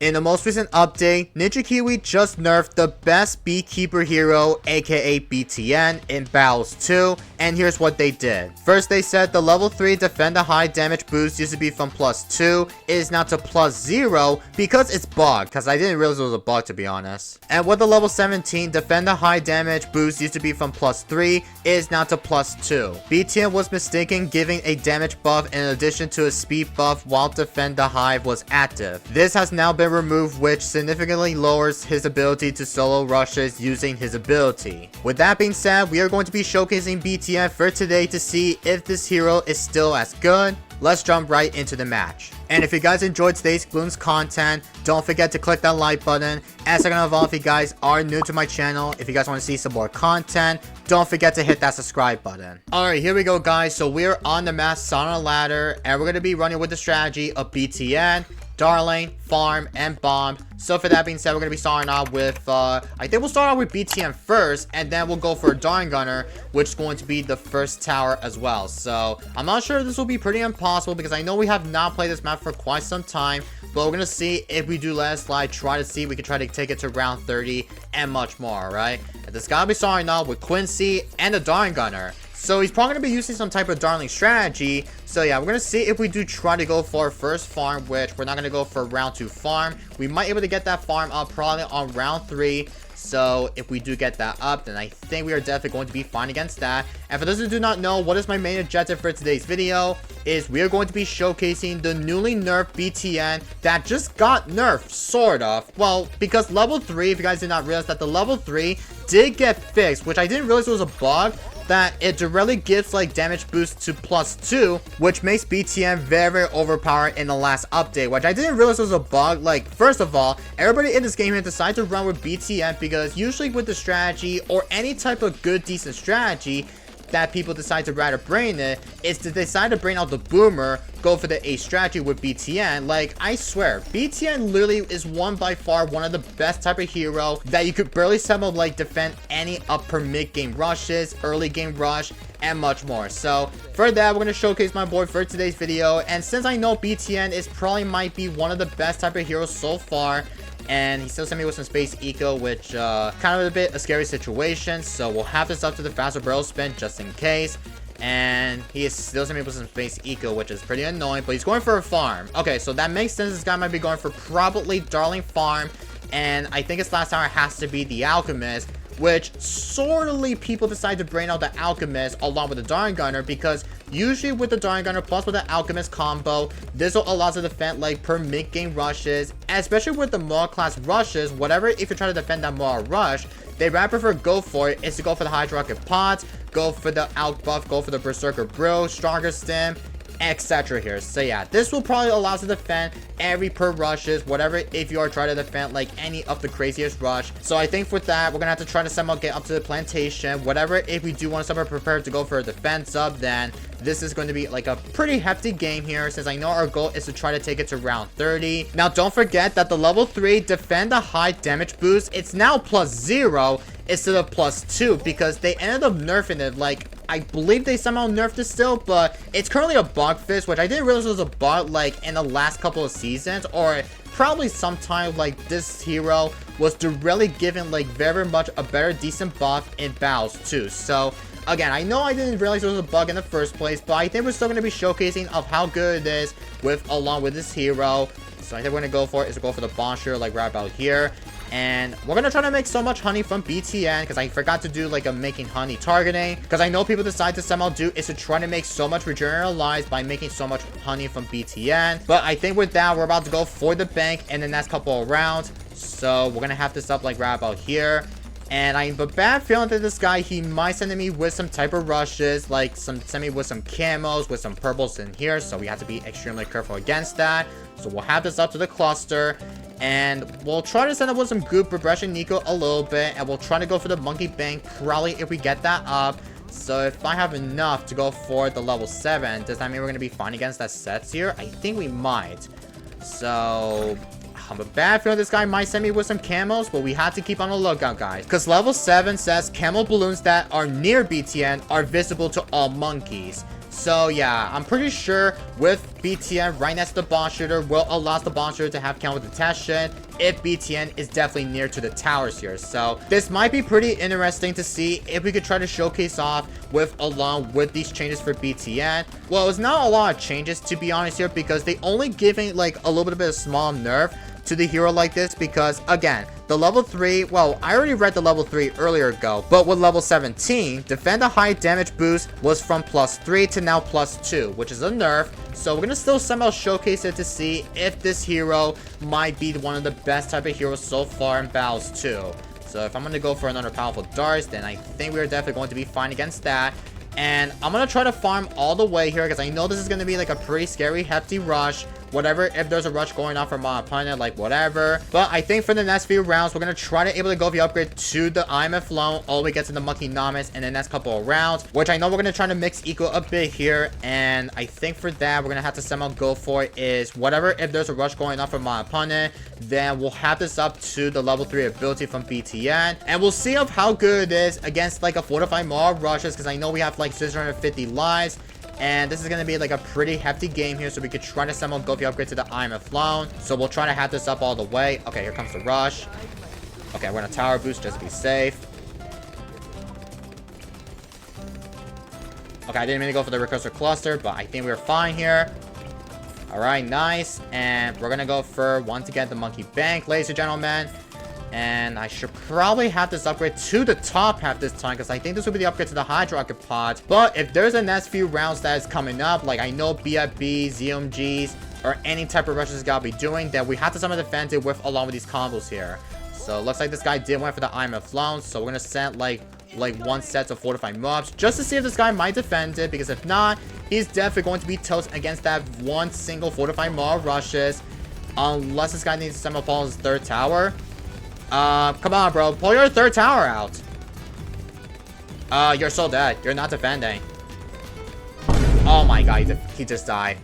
In the most recent update, Ninja Kiwi just nerfed the best beekeeper hero, aka BTN, in Battles 2, and here's what they did. First, they said the level 3 defend a high damage boost used to be from +2 is now to +0 because it's bugged, because I didn't realize it was a bug to be honest. And with the level 17 defend a high damage boost used to be from +3 is now to +2. BTN was mistaken giving a damage buff in addition to a speed buff while defend the high was active. This has now been removed, which significantly lowers his ability to solo rushes using his ability. With that being said, we are going to be showcasing BTN for today to see if this hero is still as good. Let's jump right into the match. And if you guys enjoyed today's Bloons content, don't forget to click that like button. And second of all, if you guys are new to my channel, if you guys want to see some more content, don't forget to hit that subscribe button. Alright, here we go guys. So we're on the map Sauna Ladder, and we're going to be running with the strategy of BTN, Darling, Farm, and Bomb. So for that being said, we're going to be starting off with, I think we'll start off with BTN first, and then we'll go for a Darling Gunner, which is going to be the first tower as well. So I'm not sure if this will be pretty impossible, because I know we have not played this map for quite some time, but we're going to see if we do let it slide, try to see if we can try to take it to round 30, and much more, right? And this got to be starting off with Quincy and the Darling Gunner. So he's probably going to be using some type of Darling strategy. So yeah, we're going to see if we do try to go for first farm, which we're not going to go for round 2 farm. We might be able to get that farm up probably on round 3. So if we do get that up, then I think we are definitely going to be fine against that. And for those who do not know, what is my main objective for today's video is we are going to be showcasing the newly nerfed BTN that just got nerfed, sort of. Well, because level 3, if you guys did not realize that the level 3 did get fixed, which I didn't realize was a bug, that it directly gives like damage boost to +2, which makes BTN very overpowered in the last update, which I didn't realize was a bug. Like, first of all, everybody in this game here decided to run with BTN because usually with the strategy or any type of good decent strategy that people decide to rather brain it is to decide to brain out the boomer, go for the A strategy with BTN. Like, I swear, BTN literally is by far one of the best type of hero that you could barely somehow like defend any upper mid game rushes, early game rush, and much more. So for that, we're going to showcase my boy for today's video. And since I know BTN is probably might be one of the best type of heroes so far, and he still sent me with some space eco, which kind of a bit a scary situation, so we'll have this up to the faster barrel spin just in case. And he is still sending me with some space eco, which is pretty annoying, but he's going for a farm. Okay, so that makes sense. This guy might be going for probably Darling Farm, and I think his last tower has to be the Alchemist, which sorely people decide to brain out the Alchemist along with the Darling Gunner, because usually with the Darling Gunner plus with the Alchemist combo, this will allow to defend like per mid game rushes, and especially with the Moa class rushes, whatever, if you're trying to defend that Moa rush, they rather prefer go for it is to go for the Hydra Rocket Pots, go for the Alch buff, go for the Berserker Bro, Stronger Stim, etc. here. So yeah, this will probably allow us to defend every per rushes, whatever, if you are trying to defend like any of the craziest rush. So I think with that, we're gonna have to try to somehow get up to the plantation, whatever. If we do want to somehow prepare to go for a defense up, then this is going to be like a pretty hefty game here, since I know our goal is to try to take it to round 30. Now don't forget that the level 3 defend a high damage boost, it's now +0 instead of +2, because they ended up nerfing it. Like, I believe they somehow nerfed it still, but it's currently a bug fix, which I didn't realize was a bug like in the last couple of seasons, or probably sometime like this hero was really given like very much a better decent buff in Battles 2. So again, I know I didn't realize it was a bug in the first place, but I think we're still going to be showcasing of how good it is along with this hero. So I think we're going to go for it is to go for the Bonshire like right about here. And we're going to try to make so much honey from BTN, because I forgot to do like a making honey targeting, because I know people decide to somehow do is to try to make so much regenerative lives by making so much honey from BTN. But I think with that, we're about to go for the bank in the next couple of rounds. So we're going to have this up like right about here. And I have a bad feeling that this guy, he might send me with some type of rushes, like send me with some camos, with some purples in here. So we have to be extremely careful against that. So we'll have this up to the cluster, and we'll try to send up with some good progression Nico a little bit, and we'll try to go for the monkey bank probably if we get that up. So if I have enough to go for the level 7, does that mean we're going to be fine against that sets here? I think we might. So I have a bad feeling this guy might send me with some camos, but we have to keep on the lookout, guys, because level 7 says camo balloons that are near BTN are visible to all monkeys. So yeah, I'm pretty sure with BTN right next to the bomb shooter will allow the bomb shooter to have counter detection if BTN is definitely near to the towers here. So this might be pretty interesting to see if we could try to showcase off with along with these changes for BTN. Well, it's not a lot of changes to be honest here, because they only giving like a little bit of a small nerf to the hero like this, because again, the level 3, well, I already read the level 3 earlier ago, but with level 17, defend a high damage boost was from +3 to now +2, which is a nerf. So we're gonna still somehow showcase it to see if this hero might be one of the best type of heroes so far in battles too. So if I'm gonna go for another powerful darts, then I think we're definitely going to be fine against that. And I'm gonna try to farm all the way here, because I know this is gonna be like a pretty scary hefty rush. Whatever, if there's a rush going on from my opponent, like whatever. But I think for the next few rounds, we're gonna try to able to go the upgrade to the IMF loan all the way get to the Monkey Nomis in the next couple of rounds, which I know we're gonna try to mix eco a bit here. And I think for that, we're gonna have to somehow go for it is whatever, if there's a rush going on from my opponent, then we'll have this up to the level 3 ability from BTN, and we'll see of how good it is against like a fortified mob rushes, because I know we have like 650 lives. And this is going to be like a pretty hefty game here, so we could try to somehow go the upgrade to the IMF loan. So we'll try to have this up all the way. Okay, here comes the rush. Okay, we're going to tower boost just to be safe. Okay, I didn't mean to go for the recursor cluster, but I think we're fine here. Alright, nice. And we're going to go for, once again, the monkey bank, ladies and gentlemen. And I should probably have this upgrade to the top half this time, because I think this will be the upgrade to the Hydro Rocket Pod. But if there's a next few rounds that is coming up, like I know BFB, ZMGs, or any type of rushes gotta be doing, then we have to somehow defend it with along with these combos here. So it looks like this guy did went for the IMF loan, so we're gonna send like one set of fortified mobs just to see if this guy might defend it, because if not, he's definitely going to be toast against that one single fortified mob rushes, unless this guy needs to somehow pull his third tower. Come on, bro. Pull your third tower out. You're so dead. You're not defending. Oh my god, he just died.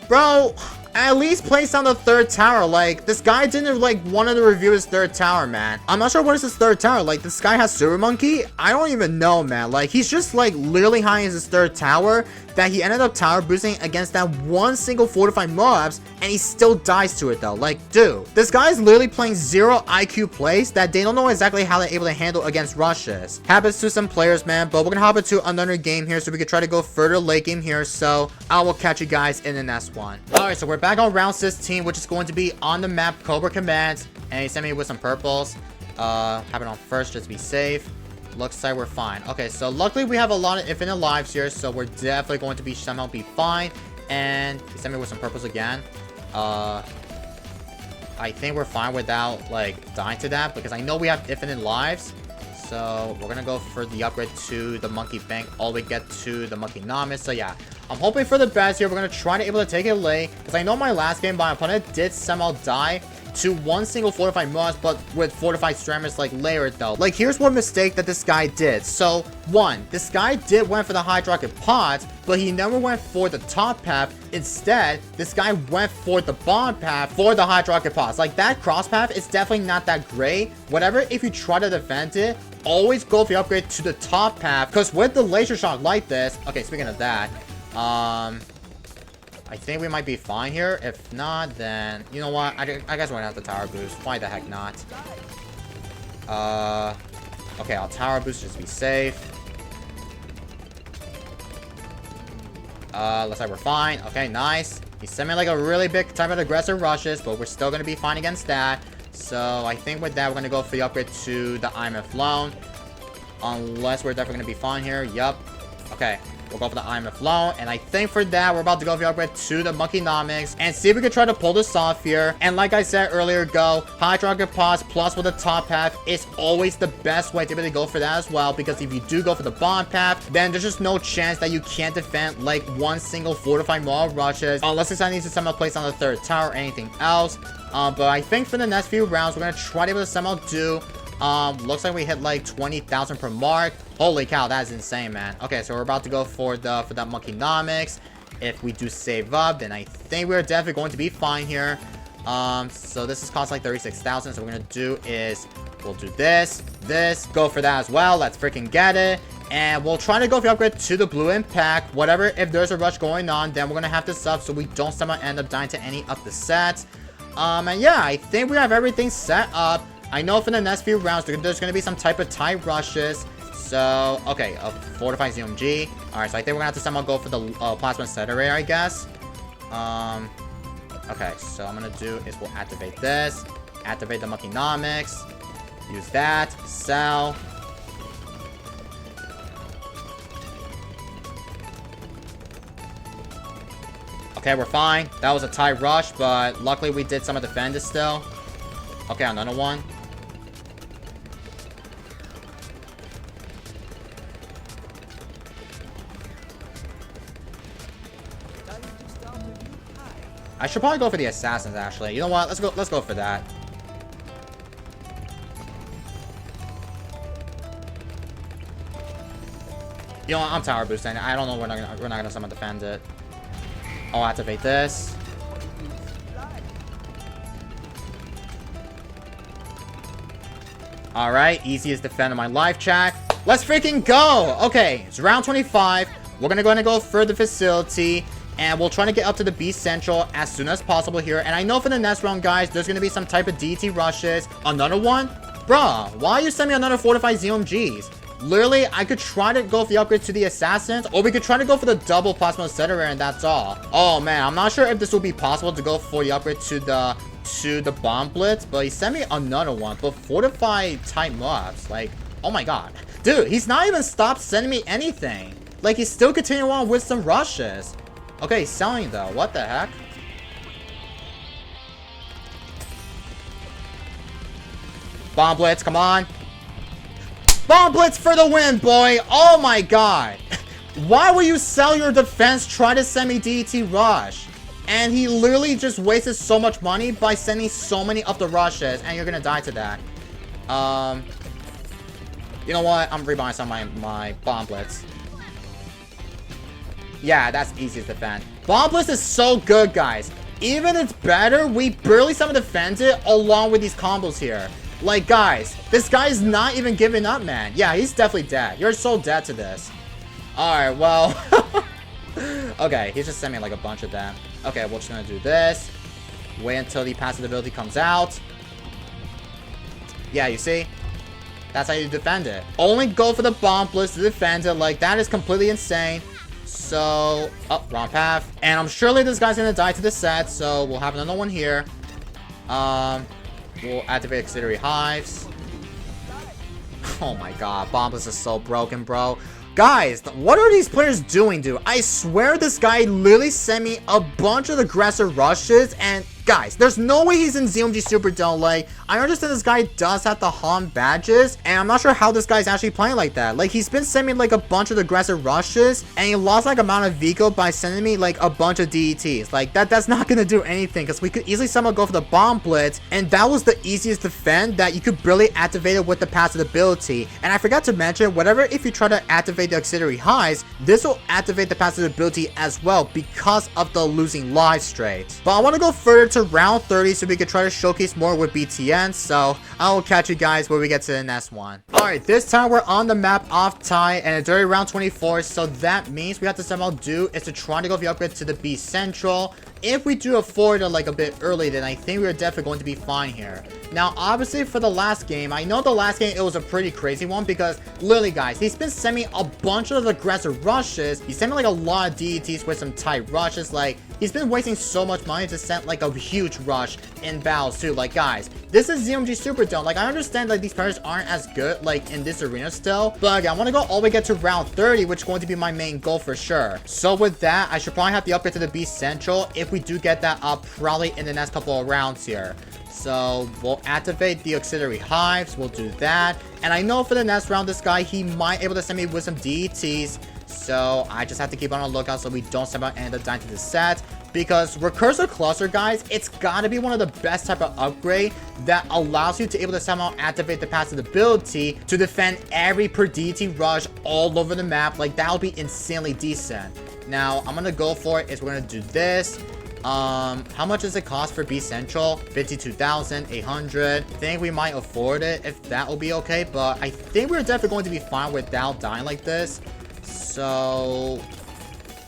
Bro, at least place down the third tower. Like, this guy didn't, like, want to review his third tower, man. I'm not sure what is his third tower. Like, this guy has Super Monkey? I don't even know, man. Like, he's just, like, literally high as his third tower that he ended up tower boosting against that one single fortified mobs, and he still dies to it, though. Like, dude, this guy's literally playing 0 IQ plays that they don't know exactly how they're able to handle against rushes. Happens to some players, man, but we're gonna hop into another game here so we can try to go further late game here, so I will catch you guys in the next one. Alright, so we're back on round 16, which is going to be on the map Cobra Commands, and he sent me with some purples. Have it on first just to be safe. Looks like we're fine. Okay, so luckily we have a lot of infinite lives here, so we're definitely going to be somehow be fine. And he sent me with some purples again. I think we're fine without like dying to that, because I know we have infinite lives. So we're gonna go for the upgrade to the monkey bank all we get to the monkey Nomis. So yeah, I'm hoping for the best here. We're gonna try to able to take it late, because I know my last game my opponent did somehow die to one single fortified must, but with fortified Strammers like layered though. Like, here's one mistake that this guy did. So one, this guy did went for the Hydro Rocket Pods, but he never went for the top path. Instead, this guy went for the bomb path for the Hydro Rocket Pods. Like, that cross path is definitely not that great. Whatever, if you try to defend it, always go for the upgrade to the top path, because with the laser shot like this, okay, speaking of that, I think we might be fine here. If not, then you know what? I guess we're gonna have to tower boost. Why the heck not? Okay, I'll tower boost just to be safe. Looks like we're fine. Okay, nice. He's sending like a really big type of aggressive rushes, but we're still gonna be fine against that. So I think with that, we're gonna go for the upgrade to the IMF loan. Unless we're definitely gonna be fine here. Yup. Okay. We'll go for the IMF loan, and I think for that, we're about to go for the upgrade to the Monkey Nomics and see if we can try to pull this off here. And like I said earlier, Hydro Rocket Pods plus with the top path is always the best way to really go for that as well, because if you do go for the bomb path, then there's just no chance that you can't defend like one single fortified mob rushes, unless this guy needs to somehow place on the third tower or anything else. But I think for the next few rounds, we're gonna try to be able to somehow do. Looks like we hit like 20,000 per mark. Holy cow, that is insane, man. Okay, so we're about to go for that Monkey Nomics. If we do save up, then I think we're definitely going to be fine here. So this is cost like 36,000. So what we're gonna do is we'll do this, go for that as well. Let's freaking get it. And we'll try to go for the upgrade to the blue impact. Whatever, if there's a rush going on, then we're going to have to sub so we don't somehow end up dying to any of the sets. And yeah, I think we have everything set up. I know for the next few rounds, there's going to be some type of tight rushes. So, okay, fortified ZMG. Alright, so I think we're going to have to somehow go for the plasma accelerator, I guess. Okay, so I'm going to do is we'll activate this. Activate the Monkeynomics. Use that. Sell. Okay, we're fine. That was a tight rush, but luckily we did some of the defenders still. Okay, another one. I should probably go for the assassins, actually. You know what? Let's go for that. You know what? I'm tower boosting. I don't know. We're not gonna somehow defend it. I'll activate this. Alright, easiest defend of my life, chat. Let's freaking go! Okay, it's round 25. We're gonna go for the facility. And we'll try to get up to the B Central as soon as possible here. And I know for the next round, guys, there's gonna be some type of DT rushes. Another one? Bruh, why are you sending me another fortified ZMGs? Literally, I could try to go for the upgrade to the assassins, or we could try to go for the double plasma accelerator, and that's all. Oh man, I'm not sure if this will be possible to go for the upgrade to the bomb blitz, but he sent me another one. But fortified tight mobs, like, oh my god, dude, he's not even stopped sending me anything. Like, he's still continuing on with some rushes. Okay, he's selling though. What the heck? Bomb blitz, come on. Bomb blitz for the win, boy! Oh my god! Why would you sell your defense, try to send me DT rush? And he literally just wasted so much money by sending so many of the rushes, and you're gonna die to that. You know what? I'm rebuying some of my bomb blitz. Yeah, that's easy to defend. Bomb blitz is so good, guys. Even it's better, we barely somehow defend it along with these combos here. Like, guys, this guy is not even giving up, man. Yeah, he's definitely dead. You're so dead to this. Alright, well. Okay, he just sent me like a bunch of them. Okay, we're just gonna do this. Wait until the passive ability comes out. Yeah, you see? That's how you defend it. Only go for the bomb blitz to defend it. Like, that is completely insane. So, oh, wrong path. And I'm surely this guy's gonna die to the set, so we'll have another one here. We'll activate auxiliary hives. Oh my god, bomb blitz is so broken, bro. Guys, what are these players doing, dude? I swear this guy literally sent me a bunch of aggressive rushes, and guys, there's no way he's in ZMG Super Don't. Like, I understand this guy does have the Han badges, and I'm not sure how this guy's actually playing like that. Like, he's been sending me like a bunch of aggressive rushes, and he lost like amount of Vico by sending me like a bunch of DETs. Like, that's not gonna do anything, because we could easily somehow go for the bomb blitz, and that was the easiest defend that you could barely activate it with the passive ability. And I forgot to mention, whatever, if you try to activate the auxiliary highs, this will activate the passive ability as well because of the losing live straight. But I want to go further to round 30 so we can try to showcase more with BTN, so I will catch you guys when we get to the next one. Alright, this time we're on the map off tie, and it's already round 24, so that means we have to somehow do is to try to go for the upgrade to the B Central. If we do afford it like a bit early, then I think we're definitely going to be fine here. Now, obviously, for the last game, I know the last game, it was a pretty crazy one because, literally, guys, he's been sending me a bunch of aggressive rushes. He sent me, like, a lot of DETs with some tight rushes. Like, he's been wasting so much money to send, like, a huge rush in battles, too. Like, guys, this is ZMG Super Dome. Like, I understand, like, these players aren't as good, like, in this arena still. But, again, I want to go all the way get to round 30, which is going to be my main goal for sure. So, with that, I should probably have the upgrade to the B Central if we do get that up probably in the next couple of rounds here. So, we'll activate the auxiliary hives. We'll do that. And I know for the next round, this guy, he might able to send me with some DETs. So, I just have to keep on the lookout so we don't somehow end up dying to the set. Because Recursor Cluster, guys, it's gotta be one of the best type of upgrade that allows you to able to somehow activate the passive ability to defend every per DT rush all over the map. Like, that'll be insanely decent. Now, I'm gonna go for it is we're gonna do this. How much does it cost for B Central? 52,800. I think we might afford it if that will be okay, but I think we're definitely going to be fine without dying like this. So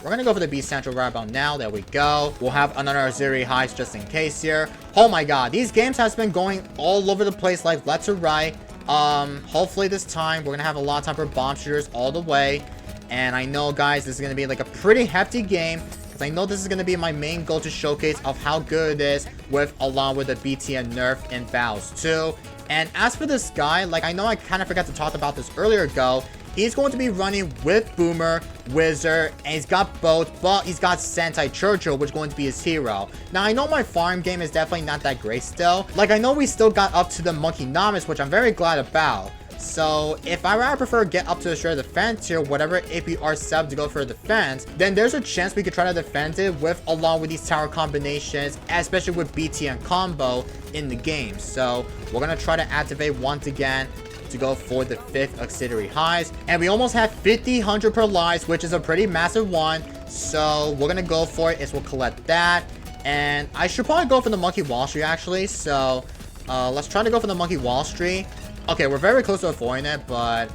we're gonna go for the B Central right about now. There we go. We'll have another auxiliary heist just in case here. Oh my god, these games has been going all over the place like left to right. Hopefully this time we're gonna have a lot of time for bomb shooters all the way. And I know, guys, this is gonna be like a pretty hefty game. I know this is going to be my main goal to showcase of how good it is along with the BTN nerf in Battles 2. And as for this guy, like I know I kind of forgot to talk about this earlier ago. He's going to be running with Boomer, Wizard, and he's got both, but he's got Sentai Churchill, which is going to be his hero. Now, I know my farm game is definitely not that great still. Like, I know we still got up to the Monkey Novice, which I'm very glad about. So, if I rather prefer get up to the Share Defense tier, whatever APR sub to go for defense, then there's a chance we could try to defend it along with these tower combinations, especially with BTN combo in the game. So, we're going to try to activate once again to go for the 5th auxiliary heist. And we almost have 50-100 per lives, which is a pretty massive one. So, we're going to go for it. We'll collect that. And I should probably go for the Monkey Wall Street, actually. So, let's try to go for the Monkey Wall Street. Okay, we're very close to avoiding it, but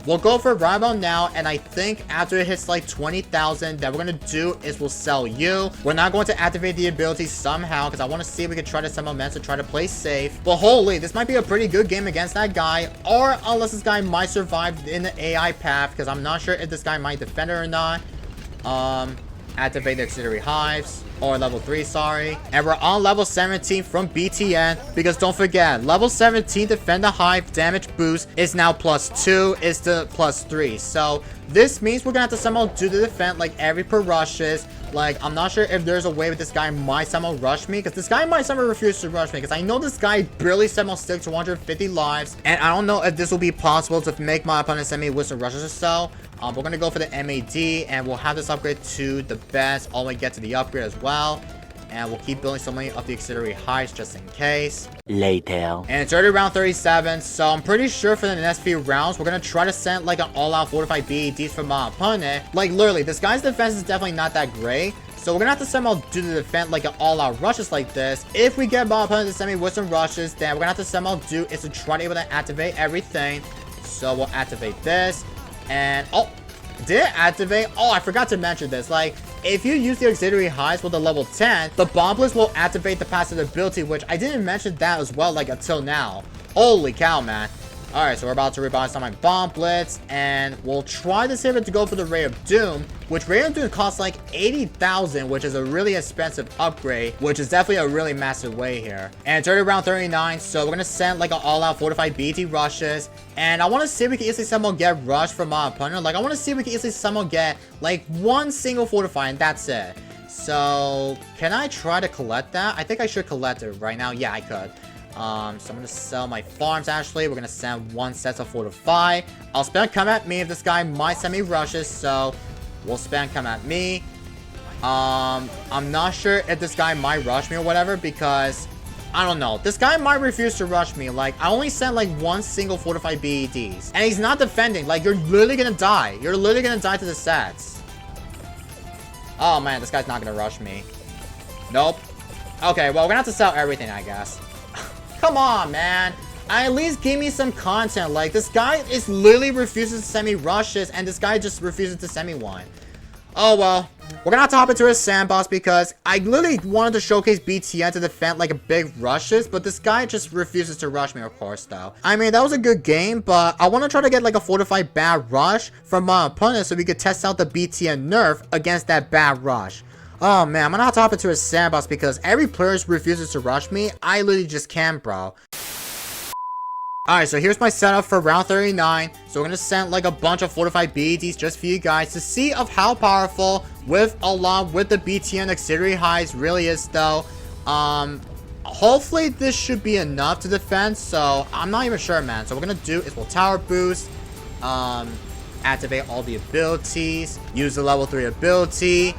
we'll go for it right about now. And I think after it hits like 20,000, that we're going to do is we'll sell you. We're not going to activate the ability somehow because I want to see if we can try to send momentum to try to play safe. But holy, this might be a pretty good game against that guy. Or unless this guy might survive in the AI path because I'm not sure if this guy might defend it or not. Activate the auxiliary hives. Or level 3, sorry. And we're on level 17 from BTN. Because don't forget, level 17 defend the hive damage boost is now +2. Is to +3. So this means we're gonna have to somehow do the defense like every per rushes. Like, I'm not sure if there's a way with this guy might somehow rush me. Because this guy might somehow refuse to rush me. Because I know this guy barely somehow stick to 150 lives. And I don't know if this will be possible to make my opponent send me wisdom rushes or so. We're going to go for the MAD, and we'll have this upgrade to the best all the way get to the upgrade as well. And we'll keep building so many of the auxiliary heists just in case. Later. And it's already round 37, so I'm pretty sure for the next few rounds, we're going to try to send like an all-out fortified BEDs for my opponent. Like, literally, this guy's defense is definitely not that great. So we're going to have to somehow do the defense like an all-out rushes like this. If we get my opponent to send me wisdom rushes, then we're going to have to somehow do is to try to be able to activate everything. So we'll activate this. And, oh, did it activate? Oh, I forgot to mention this. Like, if you use the auxiliary highs with the level 10, the bomb blitz will activate the passive ability, which I didn't mention that as well, like, until now. Holy cow, man. Alright, so we're about to rebuy some of my bomb blitz, and we'll try to save it to go for the Ray of Doom, which Ray of Doom costs like 80,000, which is a really expensive upgrade, which is definitely a really massive way here. And it's already round 39, so we're gonna send like an all-out fortified BT rushes, and I want to see if we can easily somehow get rushed from my opponent. Like, I want to see if we can easily somehow get like one single fortify, and that's it. So, can I try to collect that? I think I should collect it right now. Yeah, I could. So I'm gonna sell my farms. Actually, we're gonna send one set of fortify. I'll spend come at me if this guy might send me rushes, so we'll spend come at me. I'm not sure if this guy might rush me or whatever, because I don't know. This guy might refuse to rush me. Like, I only sent like one single fortified BEDs, and he's not defending. Like, you're literally gonna die. You're literally gonna die to the sets. Oh man, this guy's not gonna rush me. Nope. Okay, well, we're gonna have to sell everything, I guess. Come on, man. At least give me some content. Like, this guy is literally refuses to send me rushes, and this guy just refuses to send me one. Oh, well. We're gonna have to hop into a sandbox because I literally wanted to showcase BTN to defend, like, a big rushes, but this guy just refuses to rush me, of course, though. I mean, that was a good game, but I want to try to get, like, a fortified bad rush from my opponent so we could test out the BTN nerf against that bad rush. Oh man, I'm gonna have to hop into a sandbox because every player refuses to rush me. I literally just can't, bro. Alright, so here's my setup for round 39. So we're gonna send like a bunch of fortified BEDs just for you guys to see of how powerful along with the BTN auxiliary highs really is though. Hopefully this should be enough to defend, so I'm not even sure, man. So what we're gonna do is we'll tower boost, activate all the abilities, use the level 3 ability.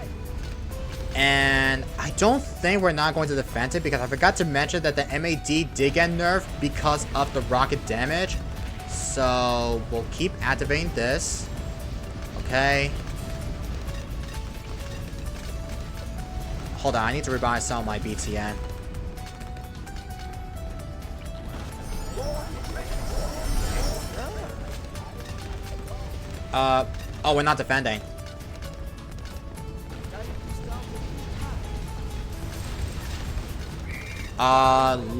And I don't think we're not going to defend it because I forgot to mention that the MAD did get nerfed because of the rocket damage. So we'll keep activating this. Okay. Hold on, I need to rebuy some of my BTN. Oh, we're not defending.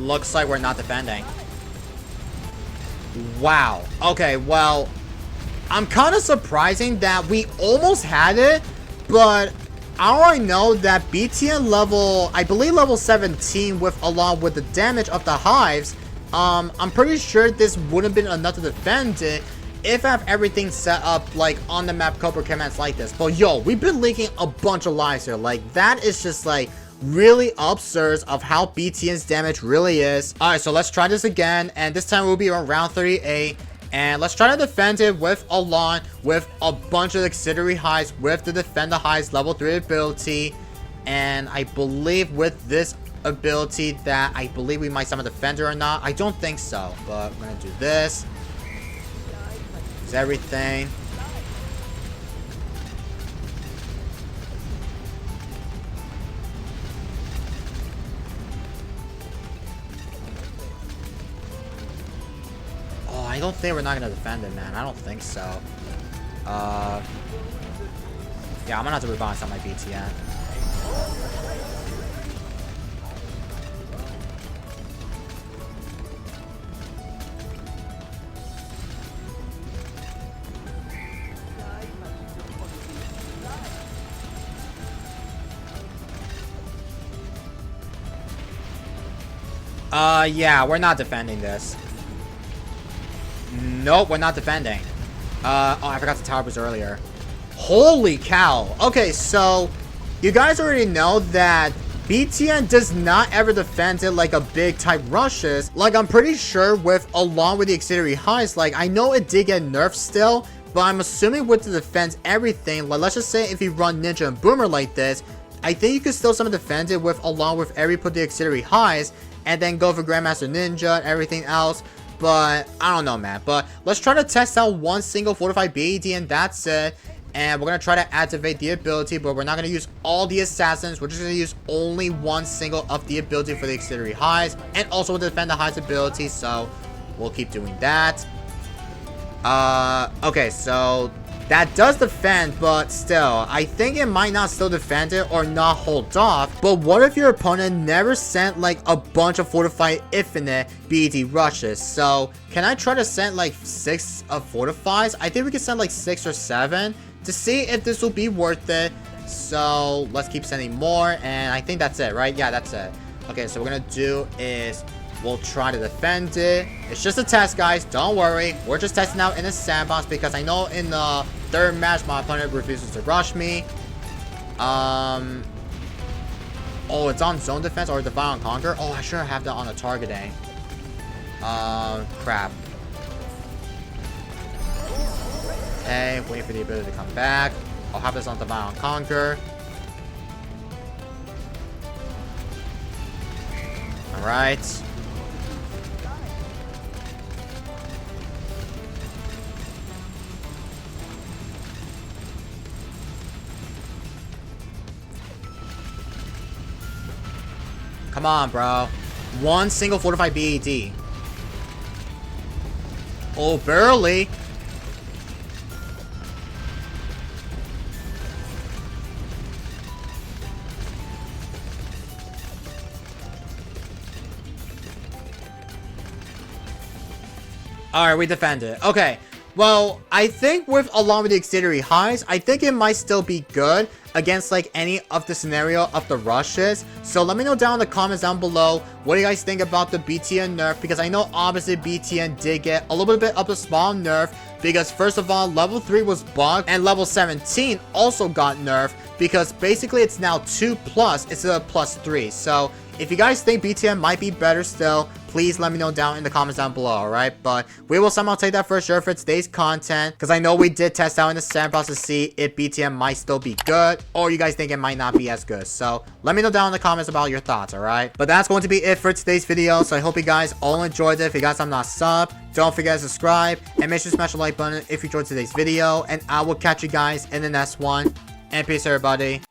Looks like we're not defending. Wow. Okay, well, I'm kind of surprising that we almost had it, but I already know that BTN level, I believe level 17 along with the damage of the hives, I'm pretty sure this wouldn't have been enough to defend it if I have everything set up like on the map Cobra commands like this. But yo, we've been leaking a bunch of lives here. Like that is just like really absurd of how BTN's damage really is. Alright, so let's try this again, and this time we'll be on round 38. And let's try to defend it with Alon, with a bunch of auxiliary highs, with the Defend the Highs level 3 ability. And I believe with this ability that I believe we might summon Defender or not. I don't think so, but we're gonna do this. Use everything. I don't think we're not gonna defend it, man. I don't think so. Yeah, I'm gonna have to rebalance on my BTN. Yeah, we're not defending this. Nope, we're not defending. Oh, I forgot to tower boost earlier. Holy cow. Okay, so you guys already know that BTN does not ever defend it like a big type rushes. Like, I'm pretty sure along with the auxiliary highs, like, I know it did get nerfed still, but I'm assuming with the defense everything, like, let's just say if you run Ninja and Boomer like this, I think you could still somehow defend it along with put the auxiliary highs, and then go for Grandmaster Ninja and everything else. But I don't know, man. But let's try to test out one single fortified BAD, and that's it. And we're gonna try to activate the ability, but we're not gonna use all the assassins. We're just gonna use only one single of the ability for the auxiliary highs, and also with the Defend the Highs ability. So we'll keep doing that. Okay, so that does defend, but still, I think it might not still defend it or not hold off. But what if your opponent never sent like a bunch of fortified infinite BED rushes? So can I try to send like 6 of fortifies? I think we can send like 6 or 7 to see if this will be worth it. So let's keep sending more, and I think that's it, right? Yeah, that's it. Okay, so what we're gonna do is we'll try to defend it. It's just a test, guys. Don't worry. We're just testing out in the sandbox because I know in the third match my opponent refuses to rush me. Oh, it's on zone defense or Divine on Conquer. Oh, I should have that on the targeting. Crap. Okay, wait for the ability to come back. I'll have this on Divine on Conquer. Alright. Come on, bro. One single fortified BAD. Oh, barely. Alright, we defend it. Okay. Well, I think along with the auxiliary highs, I think it might still be good against like any of the scenario of the rushes. So let me know down in the comments down below what do you guys think about the BTN nerf, because I know obviously BTN did get a little bit of a small nerf because first of all level 3 was bugged and level 17 also got nerfed because basically it's now 2+ instead of +3. So if you guys think BTN might be better still, please let me know down in the comments down below, alright? But we will somehow take that for sure for today's content, because I know we did test out in the sandbox to see if BTN might still be good, or you guys think it might not be as good. So let me know down in the comments about your thoughts, alright? But that's going to be it for today's video, so I hope you guys all enjoyed it. If you guys have not subbed, don't forget to subscribe, and make sure to smash the like button if you enjoyed today's video, and I will catch you guys in the next one. And peace, everybody.